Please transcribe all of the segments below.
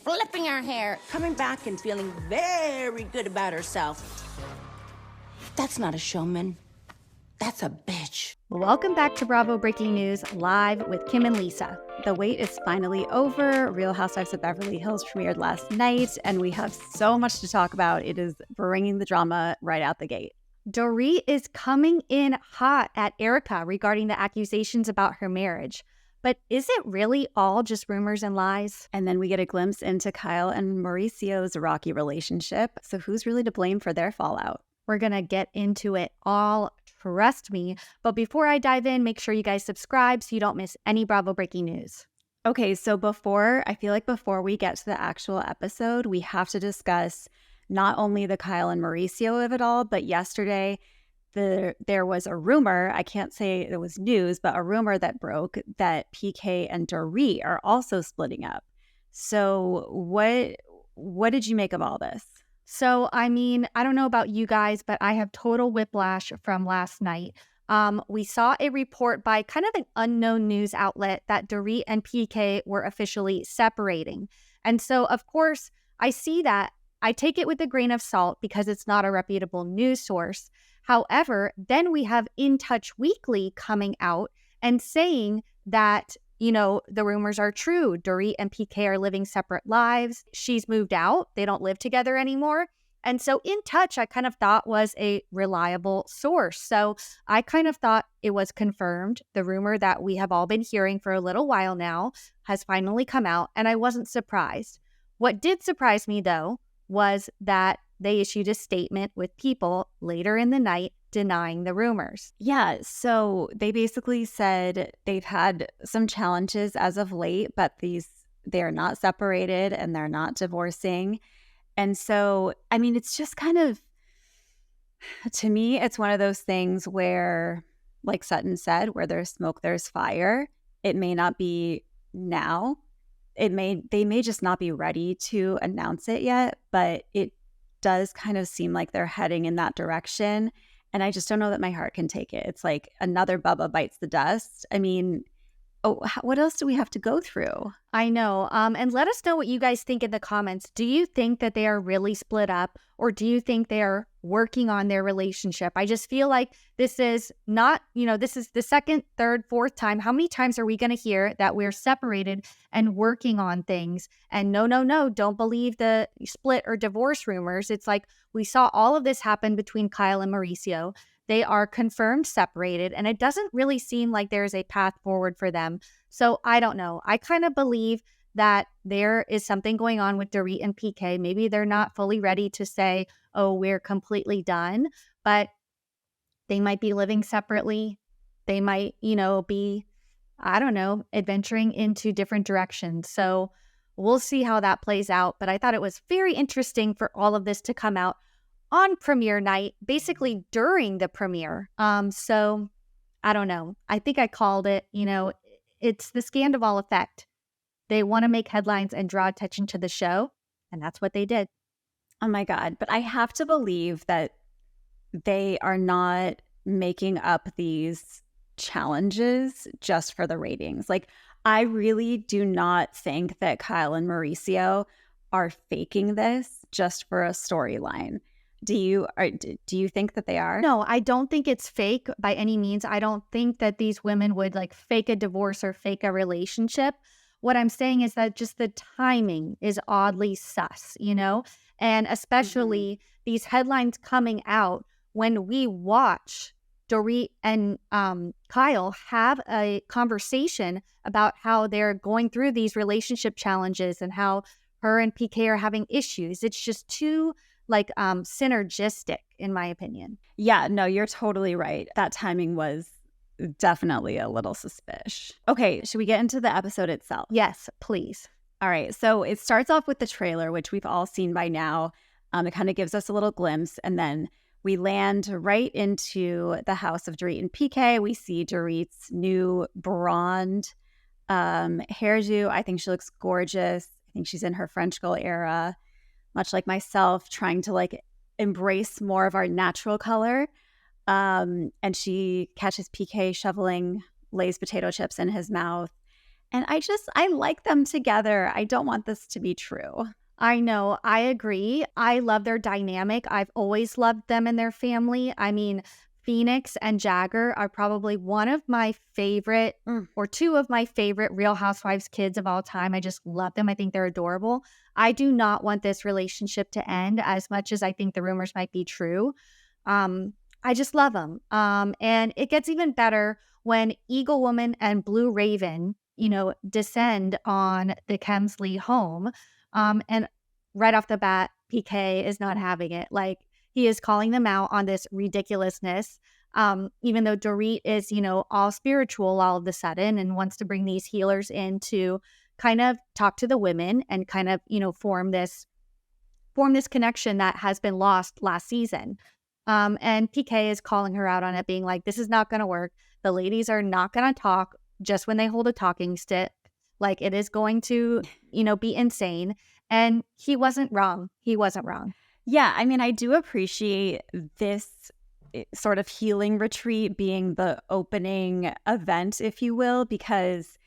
flipping her hair, coming back and feeling very good about herself. That's not a showman. That's a bitch. Welcome back to Bravo Breaking News live with Kim and Lisa. The wait is finally over. Real Housewives of Beverly Hills premiered last night, and we have so much to talk about. It is bringing the drama right out the gate. Dorit is coming in hot at Erica regarding the accusations about her marriage. But is it really all just rumors and lies? And then we get a glimpse into Kyle and Mauricio's rocky relationship. So who's really to blame for their fallout? We're going to get into it all, trust me. But before I dive in, make sure you guys subscribe so you don't miss any Bravo breaking news. Okay, so before we get to the actual episode, we have to discuss not only the Kyle and Mauricio of it all, but yesterday there was a rumor, I can't say it was news, but a rumor that broke that PK and Dorit are also splitting up. So what did you make of all this? So, I mean, I don't know about you guys, but I have total whiplash from last night. We saw a report by kind of an unknown news outlet that Dorit and PK were officially separating. And so, of course, I see that. I take it with a grain of salt because it's not a reputable news source. However, then we have In Touch Weekly coming out and saying that, you know, the rumors are true. Dorit and PK are living separate lives. She's moved out. They don't live together anymore. And so In Touch, I kind of thought was a reliable source. So I kind of thought it was confirmed. The rumor that we have all been hearing for a little while now has finally come out, and I wasn't surprised. What did surprise me, though, was that they issued a statement with people later in the night denying the rumors. Yeah, so they basically said they've had some challenges as of late, but they're not separated and they're not divorcing. And so, I mean, it's just kind of, to me, it's one of those things where, like Sutton said, where there's smoke, there's fire. It may not be now. They may just not be ready to announce it yet, but it does kind of seem like they're heading in that direction. And I just don't know that my heart can take it. It's like another Bubba bites the dust. I mean, what else do we have to go through? I know. And let us know what you guys think in the comments. Do you think that they are really split up, or do you think they are working on their relationship? I just feel like this is not, this is the second, third, fourth time. How many times are we going to hear that we're separated and working on things? And no, don't believe the split or divorce rumors. It's like we saw all of this happen between Kyle and Mauricio. They are confirmed separated, and it doesn't really seem like there's a path forward for them. So I don't know. I kind of believe that there is something going on with Dorit and PK. Maybe they're not fully ready to say, oh, we're completely done, but they might be living separately. They might, be, I don't know, adventuring into different directions. So we'll see how that plays out. But I thought it was very interesting for all of this to come out on premiere night, basically during the premiere. So I don't know. I think I called it, it's the Scandival effect. They want to make headlines and draw attention to the show, and that's what they did. Oh my God. But I have to believe that they are not making up these challenges just for the ratings. Like, I really do not think that Kyle and Mauricio are faking this just for a storyline. Do you think that they are? No, I don't think it's fake by any means. I don't think that these women would fake a divorce or fake a relationship. What I'm saying is that just the timing is oddly sus, and especially these headlines coming out when we watch Dorit and Kyle have a conversation about how they're going through these relationship challenges and how her and PK are having issues. It's just too synergistic, in my opinion. Yeah, no, you're totally right. That timing was definitely a little suspicious. Okay, should we get into the episode itself? Yes, please. All right, so it starts off with the trailer, which we've all seen by now. It kind of gives us a little glimpse, and then we land right into the house of Dorit and PK. We see Dorit's new blonde hairdo. I think she looks gorgeous. I think she's in her French girl era, much like myself, trying to embrace more of our natural color. And she catches PK shoveling Lay's potato chips in his mouth. And I like them together. I don't want this to be true. I know. I agree. I love their dynamic. I've always loved them and their family. I mean, Phoenix and Jagger are probably one of my favorite or two of my favorite Real Housewives kids of all time. I just love them. I think they're adorable. I do not want this relationship to end as much as I think the rumors might be true. I just love them. And it gets even better when Eaglewoman and Blue Raven, descend on the Kemsley home. And right off the bat, PK is not having it. Like, he is calling them out on this ridiculousness. Even though Dorit is, all spiritual all of a sudden and wants to bring these healers in to kind of talk to the women and kind of, form this connection that has been lost last season. And PK is calling her out on it, being like, this is not going to work. The ladies are not going to talk just when they hold a talking stick. Like, it is going to, be insane. And he wasn't wrong. He wasn't wrong. Yeah, I mean, I do appreciate this sort of healing retreat being the opening event, if you will, because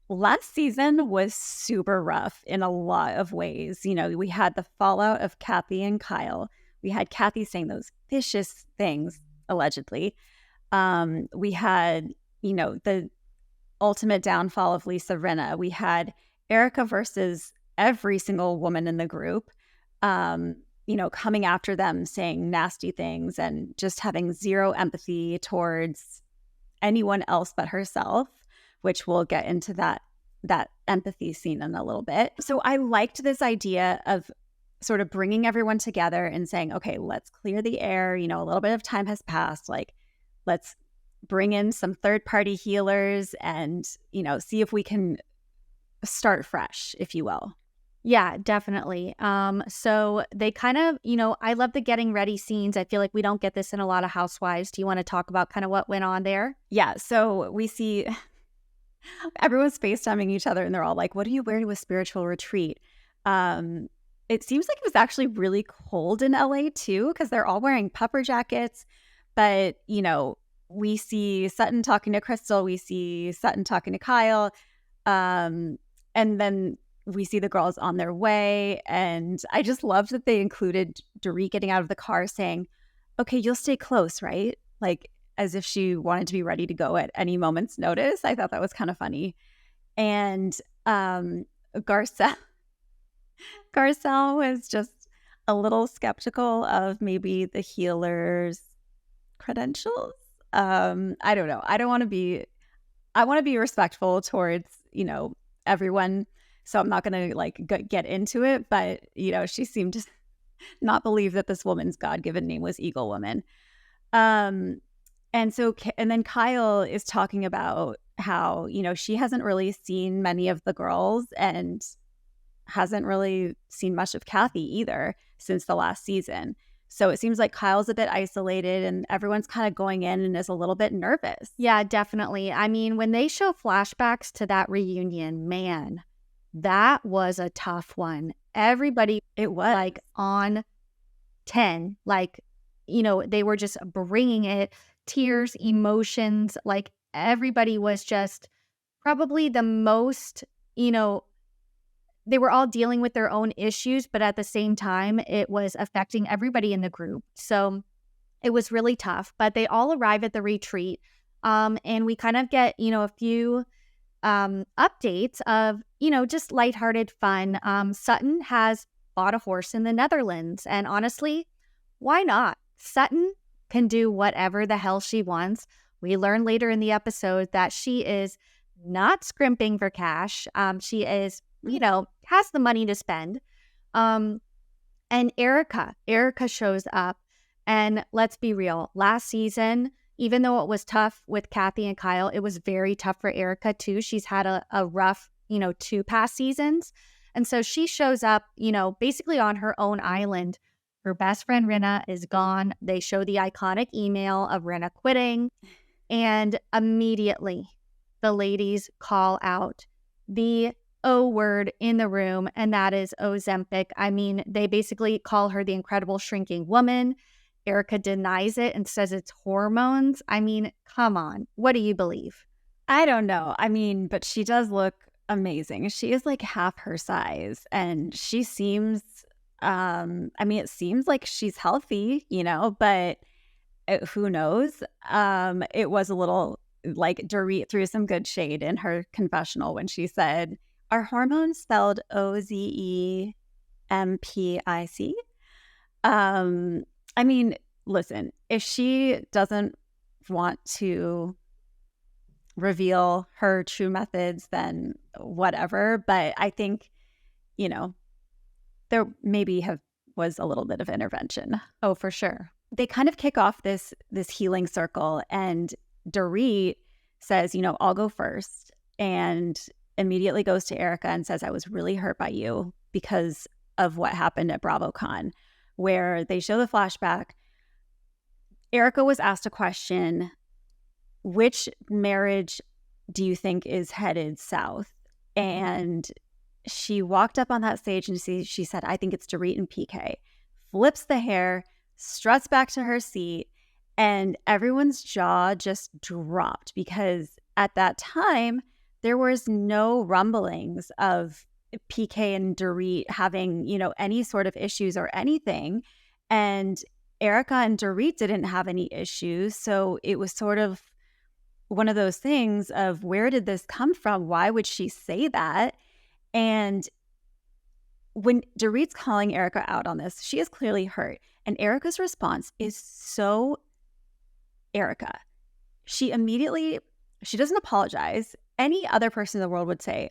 last season was super rough in a lot of ways. We had the fallout of Kathy and Kyle. We had Kathy saying those vicious things, allegedly. We had, the ultimate downfall of Lisa Rinna. We had Erica versus every single woman in the group, coming after them, saying nasty things and just having zero empathy towards anyone else but herself, which we'll get into that empathy scene in a little bit. So I liked this idea of sort of bringing everyone together and saying, okay, let's clear the air. A little bit of time has passed. Like, let's bring in some third-party healers and, see if we can start fresh, if you will. Yeah, definitely. So they kind of, I love the getting ready scenes. I feel like we don't get this in a lot of Housewives. Do you want to talk about kind of what went on there? Yeah. So we see everyone's FaceTiming each other and they're all like, what do you wear to a spiritual retreat? It seems like it was actually really cold in LA too, because they're all wearing puffer jackets. But, we see Sutton talking to Crystal. We see Sutton talking to Kyle. And then we see the girls on their way. And I just loved that they included Dorit getting out of the car saying, okay, you'll stay close, right? Like, as if she wanted to be ready to go at any moment's notice. I thought that was kind of funny. And Garcel was just a little skeptical of maybe the healer's credentials. I don't know. I want to be respectful towards, everyone. So I'm not going to get into it. But, she seemed to not believe that this woman's God-given name was Eaglewoman. And then Kyle is talking about how, she hasn't really seen many of the girls and hasn't really seen much of Kathy either since the last season. So it seems like Kyle's a bit isolated and everyone's kind of going in and is a little bit nervous. Yeah, definitely. I mean, when they show flashbacks to that reunion, man, that was a tough one. Everybody, it was like on 10, they were just bringing it, tears, emotions, like everybody was just probably the most, they were all dealing with their own issues, but at the same time, it was affecting everybody in the group. So it was really tough, but they all arrive at the retreat. And we kind of get, a few updates of, just lighthearted fun. Sutton has bought a horse in the Netherlands. And honestly, why not? Sutton can do whatever the hell she wants. We learn later in the episode that she is not scrimping for cash. She is, has the money to spend. And Erica shows up. And let's be real, last season, even though it was tough with Kathy and Kyle, it was very tough for Erica too. She's had a rough, 2 past seasons. And so she shows up, basically on her own island. Her best friend Rinna is gone. They show the iconic email of Rinna quitting. And immediately the ladies call out the O word in the room, and that is Ozempic. I mean, they basically call her the incredible shrinking woman. Erica denies it and says it's hormones. I mean, come on. What do you believe? I don't know. I mean, but she does look amazing. She is like half her size, and she seems, it seems like she's healthy, but who knows? It was a little like Dorit threw some good shade in her confessional when she said, "Are hormones spelled OZEMPIC?" I mean, listen, if she doesn't want to reveal her true methods, then whatever. But I think, there maybe was a little bit of intervention. Oh, for sure. They kind of kick off this healing circle, and Dorit says, I'll go first, and immediately goes to Erica and says, I was really hurt by you because of what happened at BravoCon, where they show the flashback. Erica was asked a question, which marriage do you think is headed south? And she walked up on that stage and she said, I think it's Dorit and PK. Flips the hair, struts back to her seat, and everyone's jaw just dropped because at that time, there was no rumblings of PK and Dorit having, any sort of issues or anything. And Erica and Dorit didn't have any issues. So it was sort of one of those things of, where did this come from? Why would she say that? And when Dorit's calling Erica out on this, she is clearly hurt. And Erica's response is so Erica. She doesn't apologize. Any other person in the world would say,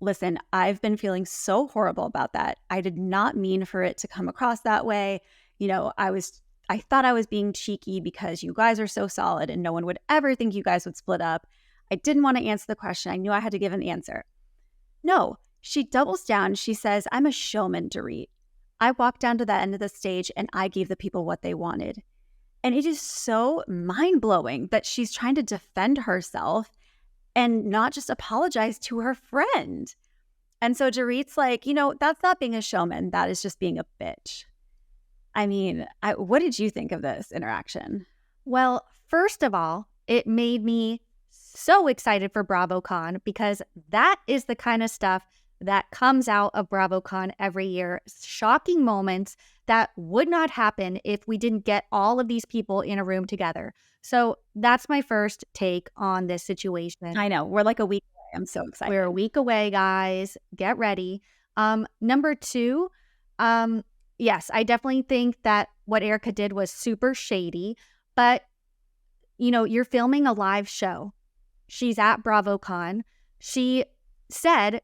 listen, I've been feeling so horrible about that. I did not mean for it to come across that way. I thought I was being cheeky because you guys are so solid and no one would ever think you guys would split up. I didn't want to answer the question. I knew I had to give an answer. No, she doubles down. She says, I'm a showman, Dorit. I walked down to that end of the stage and I gave the people what they wanted. And it is so mind-blowing that she's trying to defend herself and not just apologize to her friend. And so Dorit's like, that's not being a showman. That is just being a bitch. I mean, what did you think of this interaction? Well, first of all, it made me so excited for BravoCon because that is the kind of stuff that comes out of BravoCon every year. Shocking moments that would not happen if we didn't get all of these people in a room together. So that's my first take on this situation. I know. We're like a week away. I'm so excited. We're a week away, guys. Get ready. Number two, yes, I definitely think that what Erica did was super shady. But, you're filming a live show. She's at BravoCon. She said,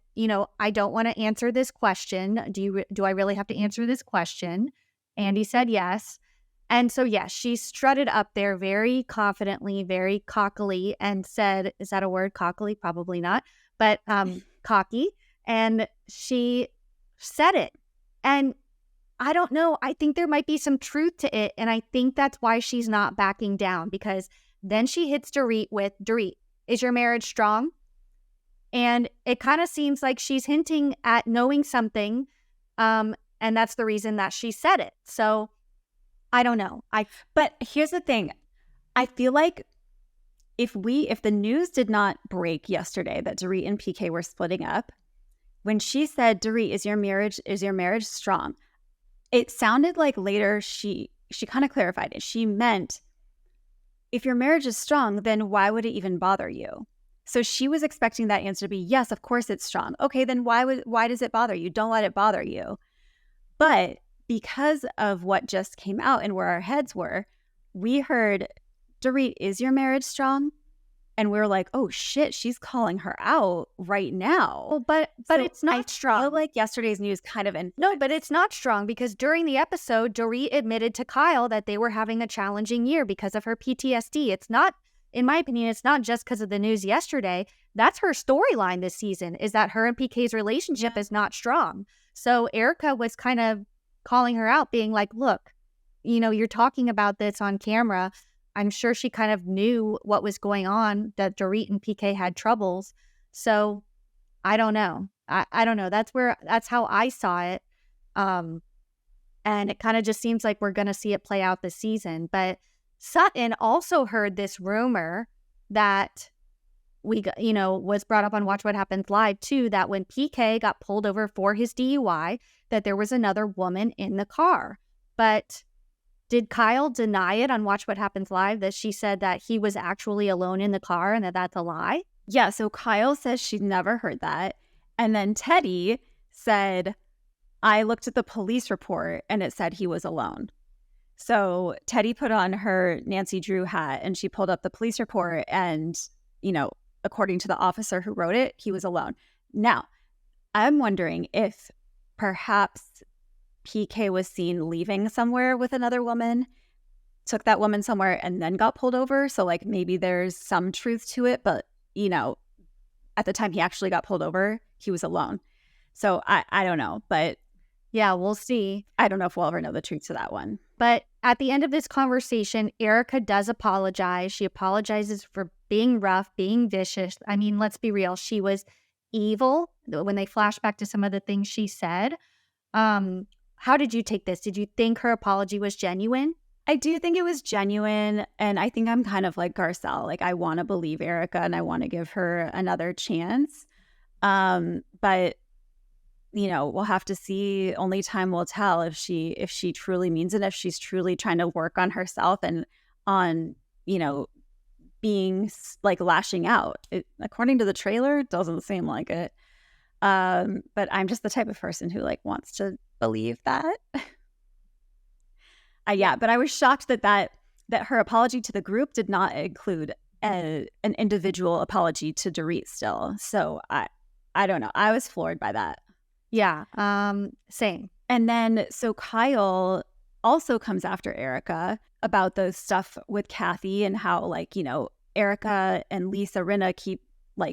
I don't want to answer this question. Do I really have to answer this question? Andy said yes. And so, yes, she strutted up there very confidently, very cockily, and said, is that a word, cockily? Probably not, but cocky. And she said it. And I don't know. I think there might be some truth to it. And I think that's why she's not backing down, because then she hits Dorit with, Dorit, is your marriage strong? And it kind of seems like she's hinting at knowing something. And that's the reason that she said it. So I don't know. But here's the thing. I feel like if the news did not break yesterday that Dorit and PK were splitting up, when she said, Dorit, is your marriage strong? It sounded like later she kind of clarified it. She meant, if your marriage is strong, then why would it even bother you? So she was expecting that answer to be, yes, of course it's strong. Okay, then why does it bother you? Don't let it bother you. But because of what just came out and where our heads were, we heard, Dorit, is your marriage strong? And we were like, oh shit, she's calling her out right now. Well, but it's not strong. I feel like yesterday's news kind of No, but it's not strong because during the episode, Dorit admitted to Kyle that they were having a challenging year because of her PTSD. It's not, in my opinion, it's not just because of the news yesterday. That's her storyline this season, is that her and PK's relationship is not strong. So Erica was kind of calling her out, being like, look, you're talking about this on camera. I'm sure she kind of knew what was going on, that Dorit and PK had troubles. So I don't know. I don't know. That's how I saw it. And it kind of just seems like we're going to see it play out this season. But Sutton also heard this rumor that was brought up on Watch What Happens Live too, that when PK got pulled over for his DUI, that there was another woman in the car. But did Kyle deny it on Watch What Happens Live, that she said that he was actually alone in the car and that that's a lie? Yeah, so Kyle says she'd never heard that. And then Teddy said, I looked at the police report and it said he was alone. So Teddy put on her Nancy Drew hat and she pulled up the police report and, according to the officer who wrote it, he was alone. Now, I'm wondering if perhaps PK was seen leaving somewhere with another woman, took that woman somewhere and then got pulled over. So like maybe there's some truth to it, but at the time he actually got pulled over, he was alone. So I don't know, but yeah, we'll see. I don't know if we'll ever know the truth to that one. But at the end of this conversation, Erica does apologize. She apologizes for being rough, being vicious. I mean, let's be real. She was evil when they flash back to some of the things she said. How did you take this? Did you think her apology was genuine? I do think it was genuine, and I think I'm kind of like Garcel. Like, I want to believe Erica, and I want to give her another chance. But we'll have to see. Only time will tell if she truly means it, if she's truly trying to work on herself and on being like lashing out. According to the trailer, it doesn't seem like it. But I'm just the type of person who like wants to believe that. But I was shocked that her apology to the group did not include an individual apology to Dorit still. So I don't know. I was floored by that. Yeah, same. And then so Kyle also comes after Erica about the stuff with Kathy and how Erica and Lisa Rinna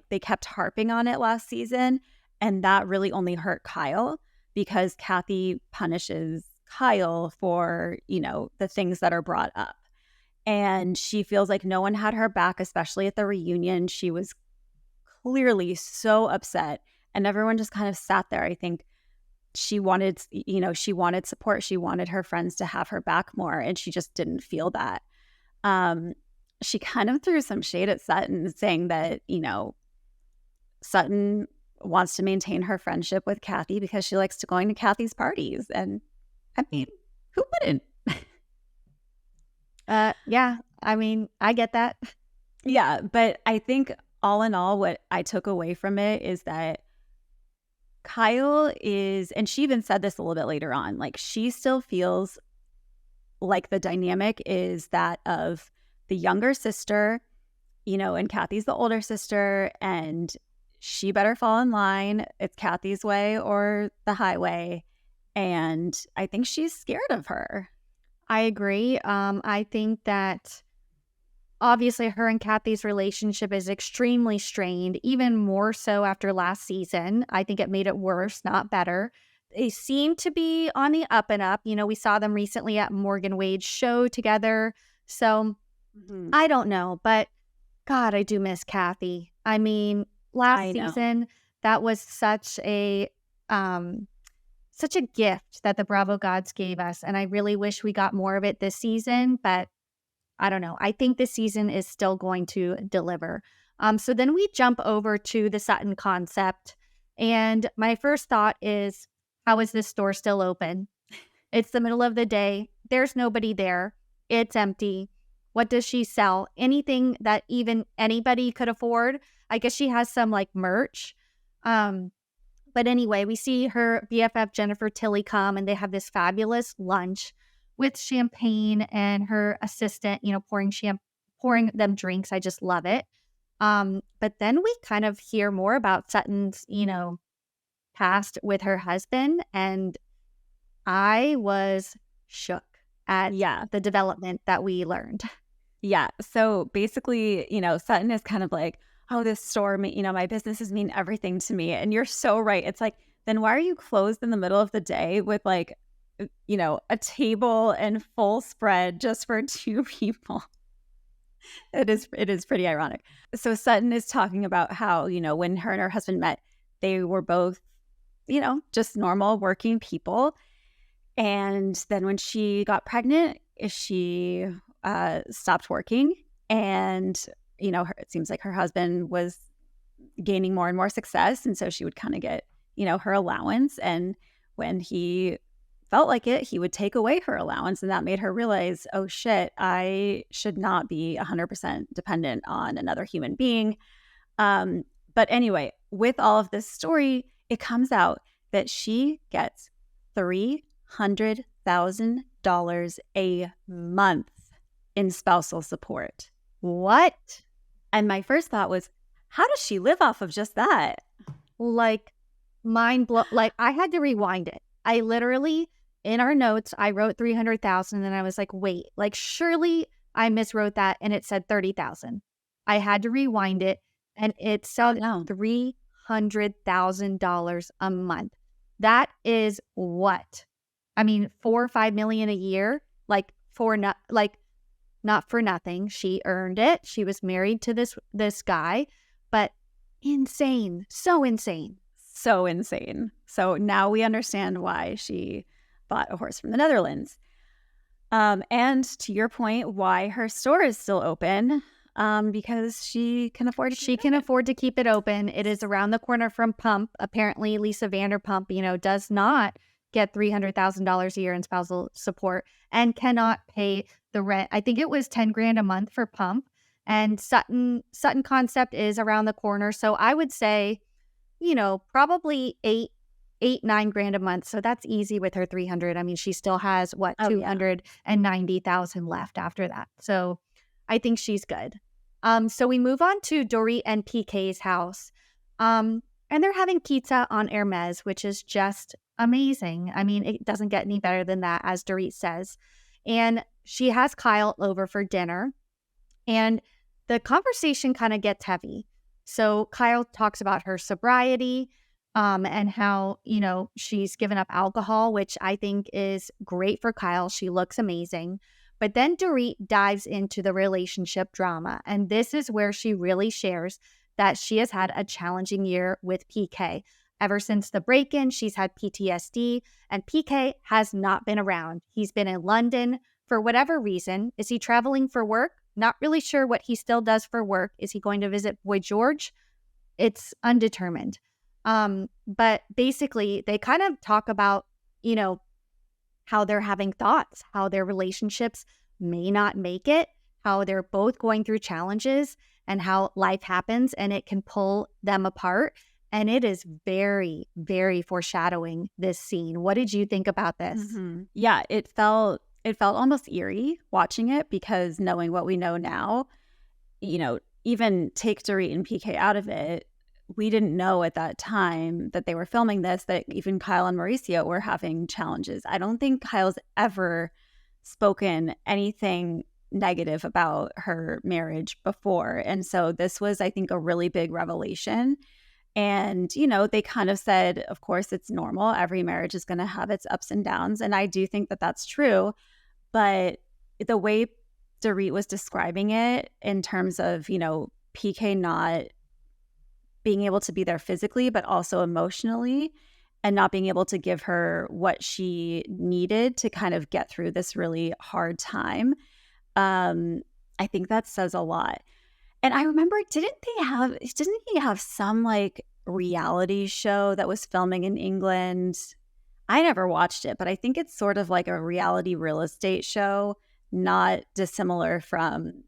they kept harping on it last season, and that really only hurt Kyle because Kathy punishes Kyle for, the things that are brought up. And she feels like no one had her back, especially at the reunion. She was clearly so upset and everyone just kind of sat there. I think she wanted support. She wanted her friends to have her back more and she just didn't feel that. She kind of threw some shade at Sutton saying that, Sutton wants to maintain her friendship with Kathy because she likes going to Kathy's parties. And I mean, who wouldn't? Yeah, I mean, I get that. Yeah, but I think all in all, what I took away from it is that Kyle is, and she even said this a little bit later on, like she still feels like the dynamic is that of the younger sister, and Kathy's the older sister, and she better fall in line. It's Kathy's way or the highway. And I think she's scared of her. I agree. I think that obviously her and Kathy's relationship is extremely strained, even more so after last season. I think it made it worse, not better. They seem to be on the up and up. We saw them recently at Morgan Wade's show together. So I don't know, but God, I do miss Kathy. I mean, last season, that was such a gift that the Bravo gods gave us. And I really wish we got more of it this season, but I don't know. I think this season is still going to deliver. So then we jump over to the Sutton concept. And my first thought is, how is this store still open? It's the middle of the day. There's nobody there. It's empty. What does she sell? Anything that even anybody could afford? I guess she has some merch. But anyway, we see her BFF Jennifer Tilly come and they have this fabulous lunch with champagne and her assistant, pouring them drinks. I just love it. But then we kind of hear more about Sutton's, past with her husband. And I was shook at the development that we learned. Yeah. So basically, Sutton is kind of like, oh, this store, my businesses mean everything to me. And you're so right. It's like, then why are you closed in the middle of the day with a table and full spread just for two people? It is pretty ironic. So Sutton is talking about how, when her and her husband met, they were both, just normal working people. And then when she got pregnant, she stopped working and it seems like her husband was gaining more and more success. And so she would kind of get, her allowance. And when he felt like it, he would take away her allowance. And that made her realize, oh shit, I should not be 100% dependent on another human being. But anyway, with all of this story, it comes out that she gets $300,000 a month in spousal support. What? And my first thought was, how does she live off of just that? Like, mind blow. Like, I had to rewind it. I literally, in our notes, I wrote 300,000 and I was like, wait, like, surely I miswrote that and it said 30,000. I had to rewind it and it said $300,000 a month. That is what? I mean, 4 or 5 million a year, not for nothing. She earned it. She was married to this guy, but insane, so insane. So insane. So now we understand why she bought a horse from the Netherlands. And to your point, why her store is still open, because she can afford to keep it open. It is around the corner from Pump. Apparently, Lisa Vanderpump, does not get $300,000 a year in spousal support and cannot pay the rent. I think it was $10,000 a month for Pump, and Sutton Concept is around the corner. So I would say, probably $9,000 a month. So that's easy with her 300. I mean, she still has 290,000 left after that. So I think she's good. So we move on to Dorit and PK's house. And they're having pizza on Hermes, which is just amazing. I mean, it doesn't get any better than that, as Dorit says. And she has Kyle over for dinner. And the conversation kind of gets heavy. So Kyle talks about her sobriety, and how, she's given up alcohol, which I think is great for Kyle. She looks amazing. But then Dorit dives into the relationship drama. And this is where she really shares that she has had a challenging year with PK. Ever since the break-in, she's had PTSD, and PK has not been around. He's been in London for whatever reason. Is he traveling for work? Not really sure what he still does for work. Is he going to visit Boy George? It's undetermined. But basically, they kind of talk about, how they're having thoughts, how their relationships may not make it, how they're both going through challenges, and how life happens and it can pull them apart. And it is very, very foreshadowing, this scene. What did you think about this? Mm-hmm. Yeah, it felt almost eerie watching it, because knowing what we know now, even take Dorit and PK out of it, we didn't know at that time that they were filming this, that even Kyle and Mauricio were having challenges. I don't think Kyle's ever spoken anything negative about her marriage before. And so this was, I think, a really big revelation. And, they kind of said, of course, it's normal. Every marriage is going to have its ups and downs. And I do think that that's true. But the way Dorit was describing it in terms of, PK not being able to be there physically, but also emotionally, and not being able to give her what she needed to kind of get through this really hard time. I think that says a lot. And I remember, didn't he have some reality show that was filming in England? I never watched it, but I think it's sort of like a reality real estate show, not dissimilar from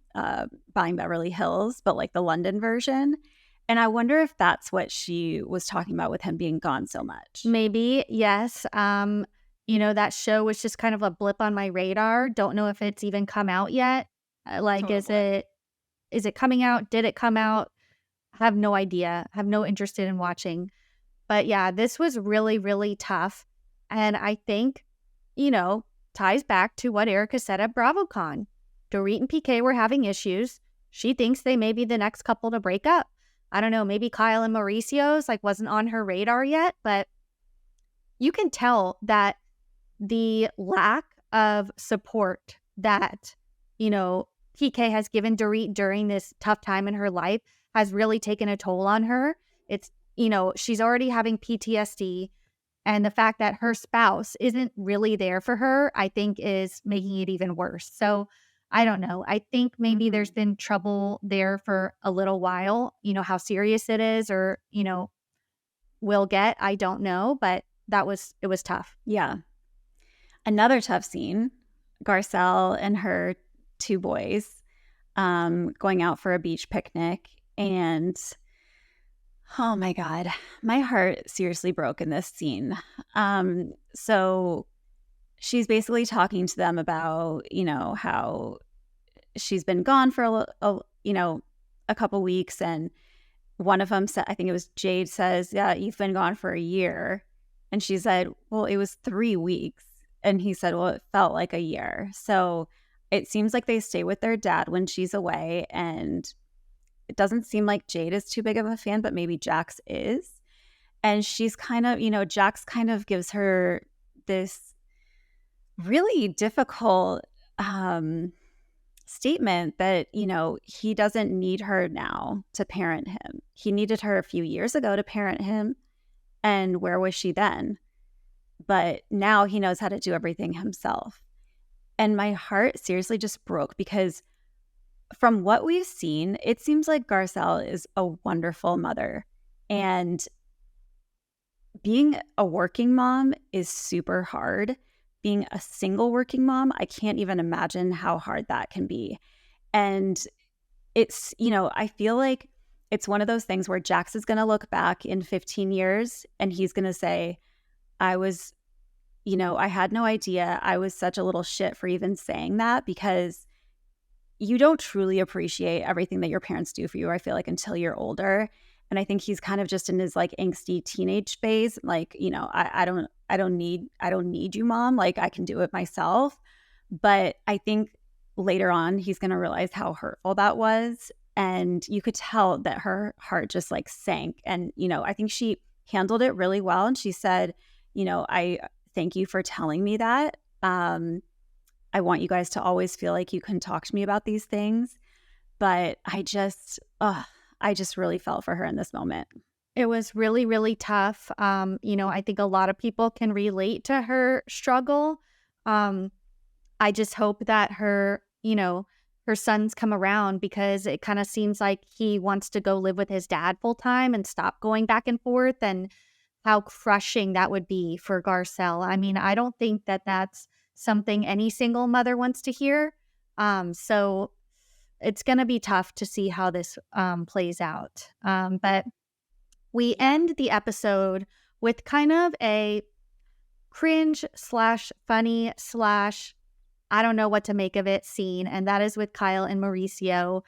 Buying Beverly Hills, but like the London version. And I wonder if that's what she was talking about with him being gone so much. Maybe, yes. That show was just kind of a blip on my radar. Don't know if it's even come out yet. Totally. Is it coming out? Did it come out? I have no idea. I have no interest in watching. But yeah, this was really, really tough. And I think, ties back to what Erica said at BravoCon. Dorit and PK were having issues. She thinks they may be the next couple to break up. I don't know, maybe Kyle and Mauricio's wasn't on her radar yet, but you can tell that the lack of support that, PK has given Dorit during this tough time in her life has really taken a toll on her. It's, she's already having PTSD, and the fact that her spouse isn't really there for her, I think, is making it even worse. So I don't know. I think maybe there's been trouble there for a little while. How serious it is or, will get, I don't know, but it was tough. Yeah. Another tough scene, Garcelle and her two boys going out for a beach picnic. And oh my God, my heart seriously broke in this scene. So she's basically talking to them about, how she's been gone for a couple weeks. And one of them said, I think it was Jade says, yeah, you've been gone for a year. And she said, well, it was 3 weeks. And he said, well, it felt like a year. So it seems like they stay with their dad when she's away. And it doesn't seem like Jade is too big of a fan, but maybe Jax is. And she's kind of, Jax kind of gives her this really difficult statement that, he doesn't need her now to parent him. He needed her a few years ago to parent him. And where was she then? But now he knows how to do everything himself. And my heart seriously just broke because from what we've seen, it seems like Garcelle is a wonderful mother. And being a working mom is super hard. Being a single working mom, I can't even imagine how hard that can be. And it's, I feel like it's one of those things where Jax is going to look back in 15 years and he's going to say, I was, I had no idea. I was such a little shit for even saying that because you don't truly appreciate everything that your parents do for you, I feel like, until you're older. And I think he's kind of just in his like angsty teenage phase. Like, I don't need you, mom. Like I can do it myself. But I think later on, he's going to realize how hurtful that was. And you could tell that her heart just like sank. And, I think she handled it really well. And she said, I thank you for telling me that. I want you guys to always feel like you can talk to me about these things. But I just really felt for her in this moment. It was really, really tough. I think a lot of people can relate to her struggle. I just hope that her sons come around because it kind of seems like he wants to go live with his dad full time and stop going back and forth, and how crushing that would be for Garcelle. I mean, I don't think that that's something any single mother wants to hear. So it's going to be tough to see how this plays out. But we end the episode with kind of a cringe / funny / I don't know what to make of it scene. And that is with Kyle and Mauricio.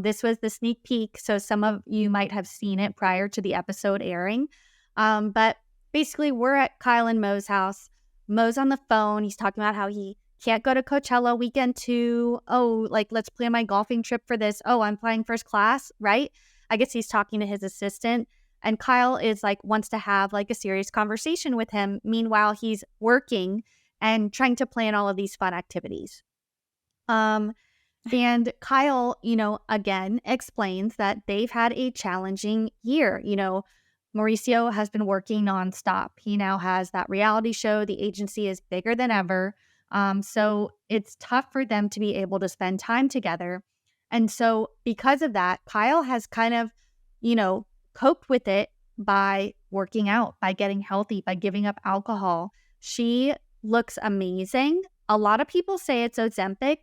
This was the sneak peek. So some of you might have seen it prior to the episode airing. But basically we're at Kyle and Mo's house. Mo's on the phone. He's talking about how he can't go to Coachella weekend 2. Oh, like, let's plan my golfing trip for this. Oh, I'm flying first class, right? I guess he's talking to his assistant. And Kyle is like, wants to have like a serious conversation with him. Meanwhile, he's working and trying to plan all of these fun activities. And Kyle, again, explains that they've had a challenging year. Mauricio has been working nonstop. He now has that reality show. The agency is bigger than ever. So it's tough for them to be able to spend time together. And so because of that, Kyle has kind of, coped with it by working out, by getting healthy, by giving up alcohol. She looks amazing. A lot of people say it's Ozempic.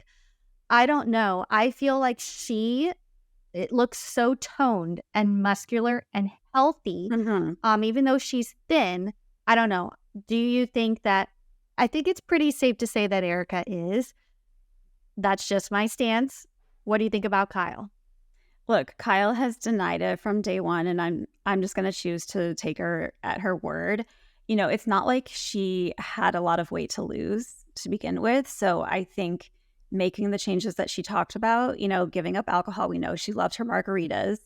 I don't know. I feel like it looks so toned and muscular and healthy. Mm-hmm. Even though she's thin, I don't know. Do you think that? I think it's pretty safe to say that Erica is. That's just my stance. What do you think about Kyle? Look, Kyle has denied it from day one, and I'm just going to choose to take her at her word. It's not like she had a lot of weight to lose to begin with. So I think making the changes that she talked about, giving up alcohol, we know she loved her margaritas,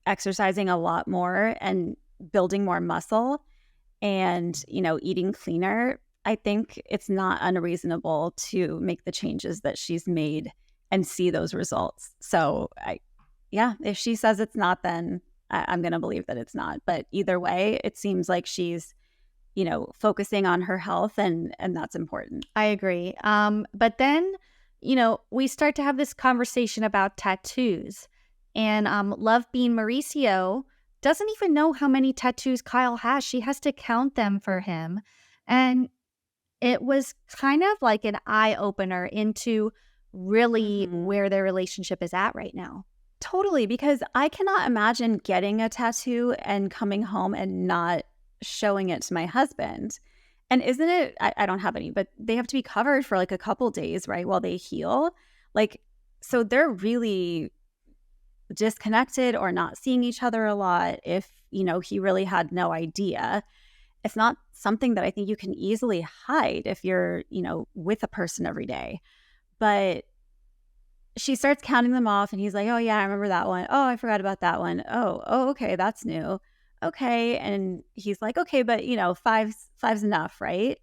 exercising a lot more and building more muscle and, eating cleaner. I think it's not unreasonable to make the changes that she's made and see those results. So if she says it's not, then I'm going to believe that it's not. But either way, it seems like she's focusing on her health, and that's important. I agree. But then, we start to have this conversation about tattoos. And Love Bean Mauricio doesn't even know how many tattoos Kyle has. She has to count them for him. And it was kind of like an eye-opener into really where their relationship is at right now. Totally, because I cannot imagine getting a tattoo and coming home and not showing it to my husband. And isn't it, I don't have any, but they have to be covered for like a couple days, right, while they heal. Like, so they're really disconnected or not seeing each other a lot if, he really had no idea. It's not something that I think you can easily hide if you're, with a person every day. But she starts counting them off and he's like, oh yeah, I remember that one. Oh, I forgot about that one. Oh, okay, that's new. Okay. And he's like, okay, but five's enough, right?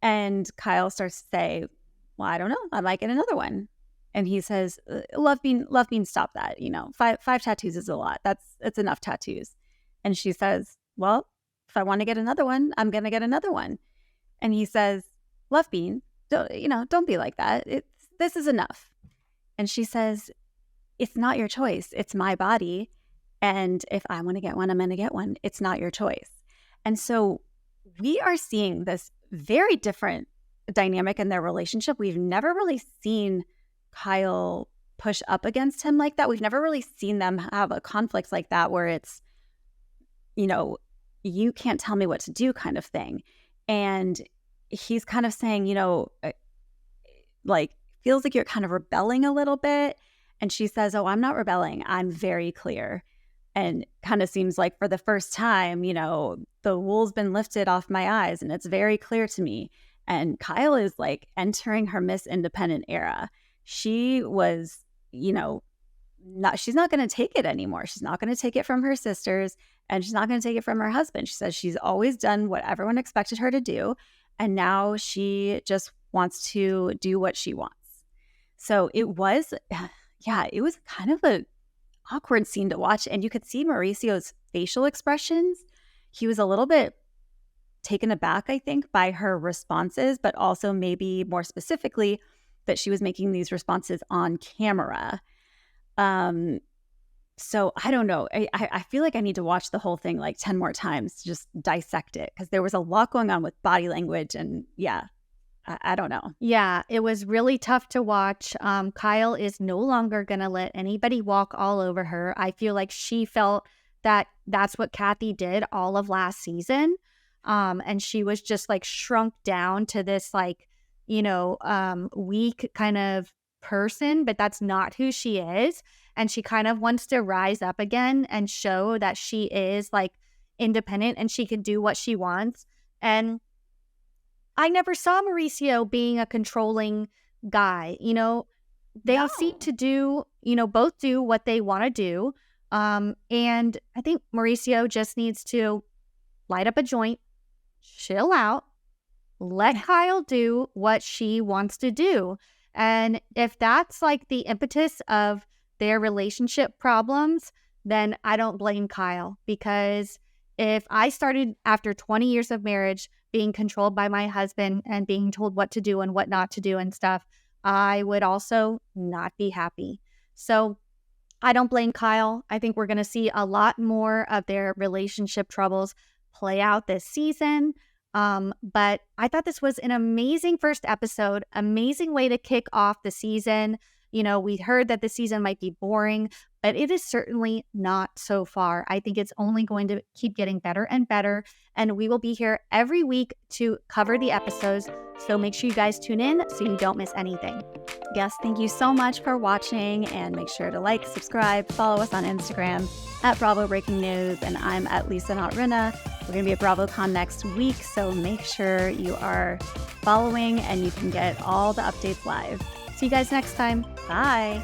And Kyle starts to say, well, I don't know. I might get another one. And he says, Love Bean, stop that. Five tattoos is a lot. It's enough tattoos. And she says, well, if I want to get another one, I'm going to get another one. And he says, Love Bean, don't be like that. This is enough. And she says, it's not your choice. It's my body. And if I want to get one, I'm going to get one. It's not your choice. And so we are seeing this very different dynamic in their relationship. We've never really seen Kyle push up against him like that. We've never really seen them have a conflict like that where it's, you can't tell me what to do kind of thing. And he's kind of saying, like, feels like you're kind of rebelling a little bit. And she says, oh, I'm not rebelling. I'm very clear. And kind of seems like for the first time, the wool's been lifted off my eyes and it's very clear to me. And Kyle is like entering her Miss Independent era. She was, she's not going to take it anymore. She's not going to take it from her sisters and she's not going to take it from her husband. She says she's always done what everyone expected her to do. And now she just wants to do what she wants. So it was kind of a awkward scene to watch. And you could see Mauricio's facial expressions. He was a little bit taken aback, I think, by her responses, but also maybe more specifically that she was making these responses on camera. So I don't know. I feel like I need to watch the whole thing like 10 more times to just dissect it because there was a lot going on with body language and I don't know. Yeah, it was really tough to watch. Kyle is no longer going to let anybody walk all over her. I feel like she felt that that's what Kathy did all of last season. And she was just like shrunk down to this like, weak kind of person, but that's not who she is. And she kind of wants to rise up again and show that she is like independent and she can do what she wants. And I never saw Mauricio being a controlling guy. They all seem to do, both do what they want to do. And I think Mauricio just needs to light up a joint, chill out, let Kyle do what she wants to do. And if that's like the impetus of their relationship problems, then I don't blame Kyle, because if I started after 20 years of marriage being controlled by my husband and being told what to do and what not to do and stuff, I would also not be happy. So I don't blame Kyle. I think we're going to see a lot more of their relationship troubles play out this season. But I thought this was an amazing first episode, amazing way to kick off the season. We heard that the season might be boring, but it is certainly not so far. I think it's only going to keep getting better and better, and we will be here every week to cover the episodes, so make sure you guys tune in so you don't miss anything. Yes, thank you so much for watching, and make sure to like, subscribe, follow us on Instagram at Bravo Breaking News, and I'm at Lisa Not Rinna. We're going to be at BravoCon next week, so make sure you are following and you can get all the updates live. See you guys next time. Bye.